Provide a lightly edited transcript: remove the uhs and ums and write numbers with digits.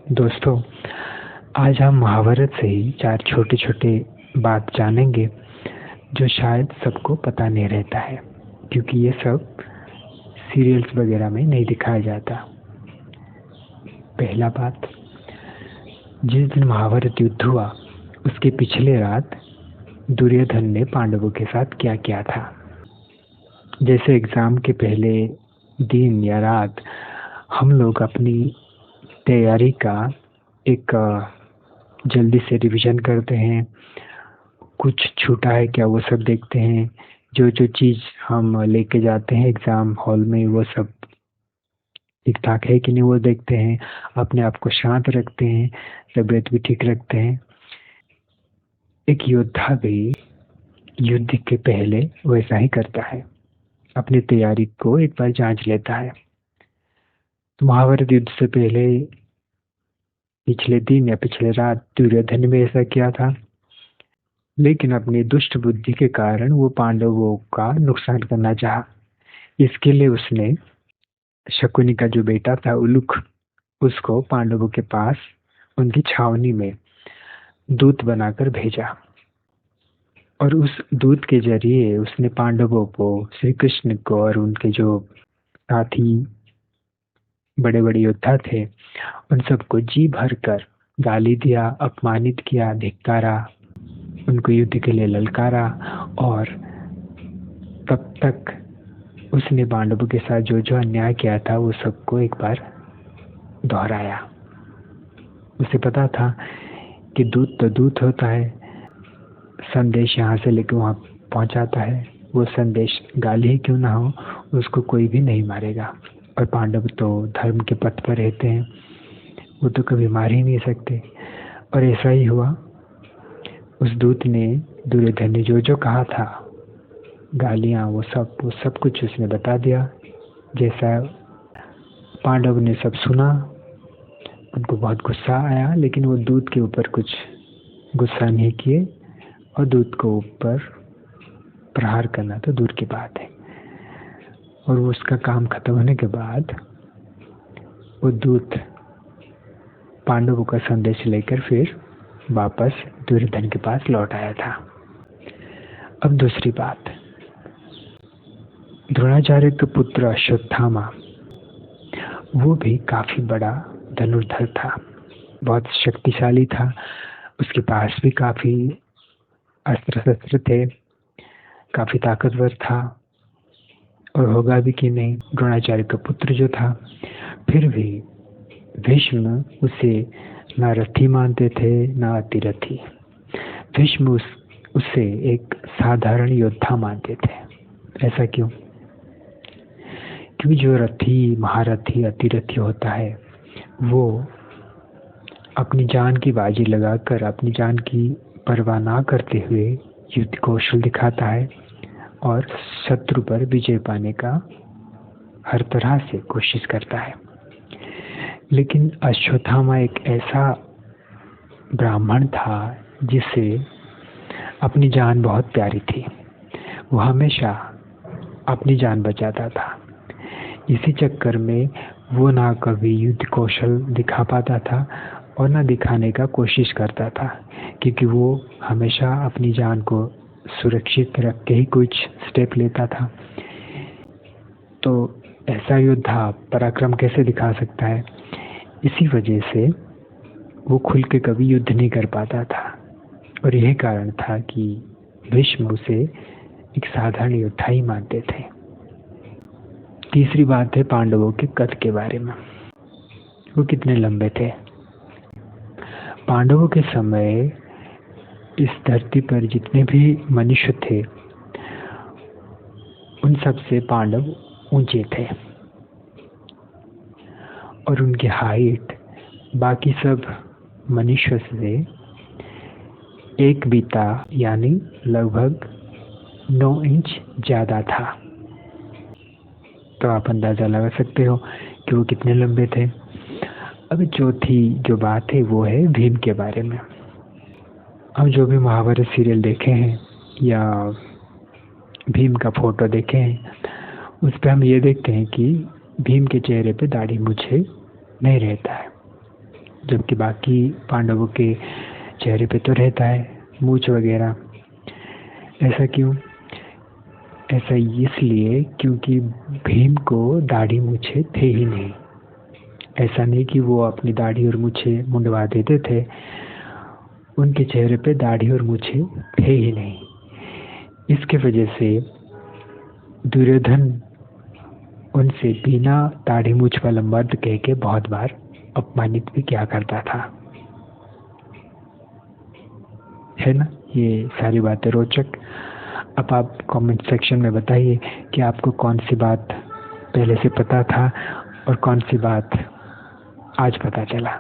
दोस्तों, आज हम महाभारत से ही चार छोटे छोटे बात जानेंगे जो शायद सबको पता नहीं रहता है, क्योंकि ये सब सीरियल्स वगैरह में नहीं दिखाया जाता। पहला बात, जिस दिन महाभारत युद्ध हुआ उसके पिछले रात दुर्योधन ने पांडवों के साथ क्या किया था। जैसे एग्जाम के पहले दिन या रात हम लोग अपनी तैयारी का एक जल्दी से रिवीजन करते हैं, कुछ छूटा है क्या वो सब देखते हैं, जो जो चीज़ हम लेके जाते हैं एग्ज़ाम हॉल में वो सब ठीक ठाक है कि नहीं वो देखते हैं, अपने आप को शांत रखते हैं, तबीयत भी ठीक रखते हैं। एक योद्धा भी युद्ध के पहले वैसा ही करता है, अपनी तैयारी को एक बार जांच लेता है। तो महाभारत युद्ध से पहले पिछले दिन या पिछले रात दुर्योधन ने भी ऐसा किया था, लेकिन अपनी दुष्ट बुद्धि के कारण वो पांडवों का नुकसान करना चाहा। इसके लिए उसने शकुनी का जो बेटा था उलूक, उसको पांडवों के पास उनकी छावनी में दूत बनाकर भेजा, और उस दूत के जरिए उसने पांडवों को, श्री कृष्ण को और उनके जो साथी बड़े बड़े योद्धा थे उन सबको जी भर कर गाली दिया, अपमानित किया, धिक्कारा, उनको युद्ध के लिए ललकारा। और तब तक उसने पांडवों के साथ जो जो अन्याय किया था वो सबको एक बार दोहराया। उसे पता था कि दूत तो दूत होता है, संदेश यहाँ से लेकर वहाँ पहुँचाता है, वो संदेश गाली ही क्यों ना हो उसको कोई भी नहीं मारेगा। और पांडव तो धर्म के पथ पर रहते हैं, वो तो कभी मार ही नहीं सकते। और ऐसा ही हुआ। उस दूत ने दुर्योधन ने जो जो कहा था, गालियाँ, वो सब कुछ उसने बता दिया। जैसा पांडव ने सब सुना, उनको बहुत गुस्सा आया, लेकिन वो दूत के ऊपर कुछ गुस्सा नहीं किए, और दूत को ऊपर प्रहार करना तो दूर की बात है। और वो उसका काम खत्म होने के बाद वो दूत पांडवों का संदेश लेकर फिर वापस दुर्योधन के पास लौट आया था। अब दूसरी बात, द्रोणाचार्य का पुत्र अश्वत्थामा, वो भी काफी बड़ा धनुर्धर था, बहुत शक्तिशाली था, उसके पास भी काफी अस्त्र शस्त्र थे, काफी ताकतवर था, और होगा भी कि नहीं, द्रोणाचार्य का पुत्र जो था। फिर भी भीष्म उसे ना रथी मानते थे ना अतिरथी। भीष्म उसे एक साधारण योद्धा मानते थे। ऐसा क्यों? क्योंकि जो रथी, महारथी, अतिरथी होता है वो अपनी जान की बाजी लगाकर, अपनी जान की परवाह ना करते हुए युद्ध कौशल दिखाता है और शत्रु पर विजय पाने का हर तरह से कोशिश करता है। लेकिन अश्वत्थामा एक ऐसा ब्राह्मण था जिसे अपनी जान बहुत प्यारी थी, वो हमेशा अपनी जान बचाता था। इसी चक्कर में वो ना कभी युद्ध कौशल दिखा पाता था और ना दिखाने का कोशिश करता था, क्योंकि वो हमेशा अपनी जान को सुरक्षित रख के ही कुछ स्टेप लेता था। तो ऐसा योद्धा पराक्रम कैसे दिखा सकता है? इसी वजह से वो खुल के कभी युद्ध नहीं कर पाता था, और यही कारण था कि भीष्म उसे एक साधारण योद्धा ही मानते थे। तीसरी बात है पांडवों के कद के बारे में, वो कितने लंबे थे। पांडवों के समय इस धरती पर जितने भी मनुष्य थे उन सब से पांडव ऊंचे थे, और उनकी हाइट बाकी सब मनुष्य से एक बीता यानी लगभग 9 इंच ज़्यादा था। तो आप अंदाज़ा लगा सकते हो कि वो कितने लंबे थे। अब चौथी जो बात है वो है भीम के बारे में। हम जो भी महाभारत सीरियल देखे हैं या भीम का फोटो देखे हैं, उस पर हम ये देखते हैं कि भीम के चेहरे पे दाढ़ी मूछें नहीं रहता है, जबकि बाकी पांडवों के चेहरे पे तो रहता है मूछ वगैरह। ऐसा क्यों? ऐसा इसलिए क्योंकि भीम को दाढ़ी मूछे थे ही नहीं। ऐसा नहीं कि वो अपनी दाढ़ी और मूछे मुंडवा देते थे, उनके चेहरे पे दाढ़ी और मूछे थे ही नहीं। इसके वजह से दुर्योधन उनसे बिना दाढ़ी मूछ वाला मर्द कह के बहुत बार अपमानित भी किया करता था, है ना। ये सारी बातें रोचक। अब आप कमेंट सेक्शन में बताइए कि आपको कौन सी बात पहले से पता था और कौन सी बात आज पता चला।